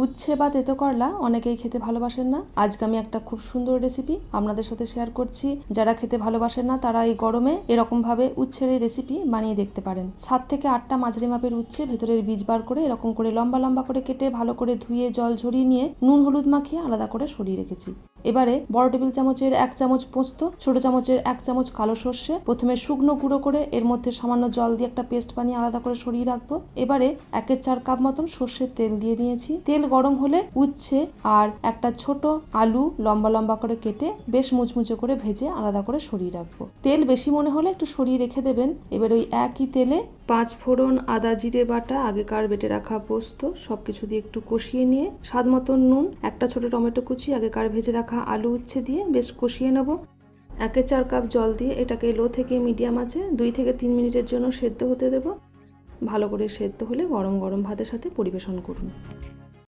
উচ্ছে বা তেতো করলা অনেকেই খেতে ভালোবাসেন না। আজকে আমি একটা খুব সুন্দর রেসিপি আপনাদের সাথে শেয়ার করছি। যারা খেতে ভালোবাসেন না তারা এই গরমে এরকম ভাবে উচ্ছের এই রেসিপি বানিয়ে দেখতে পারেন। 7 থেকে 8টা মাঝারি মাপের উচ্ছে ভেতরের বীজ বার করে এরকম করে লম্বা লম্বা করে কেটে ভালো করে ধুয়ে জল ঝরিয়ে নিয়ে নুন হলুদ মাখিয়ে আলাদা করে সরিয়ে রেখেছি। এবারে বড় টেবিল চামচের 1 চামচ পোস্ত, ছোট চামচের 1 চামচ কালো সর্ষে প্রথমে শুকনো গুঁড়ো করে এর মধ্যে সামান্য জল দিয়ে একটা পেস্ট বানিয়ে আলাদা করে সরিয়ে রাখবো। এবারে 1/4 কাপ মতন সর্ষের তেল দিয়ে নিয়েছি। তেল গরম হলে উচ্ছে আর একটা ছোট আলু লম্বা লম্বা করে কেটে বেশ মুচমুচে করে ভেজে আলাদা করে সরিয়ে রাখবো। তেল বেশি মনে হলে একটু সরিয়ে রেখে দেবেন। এবার ওই একই তেলে 5 ফোড়ন, আদা জিরে বাটা, আগেকার বেটে রাখা পোস্ত সবকিছু দিয়ে একটু কষিয়ে নিয়ে স্বাদ মতন নুন, একটা ছোট টমেটো কুচি, আগেকার ভেজে রাখা আলু উচ্ছে দিয়ে বেশ কষিয়ে নেব। 1/4 কাপ জল দিয়ে এটাকে লো থেকে মিডিয়াম আঁচে 2 থেকে 3 মিনিটের জন্য সেদ্ধ হতে দেব। ভালো করে সেদ্ধ হলে গরম গরম ভাতের সাথে পরিবেশন করুন।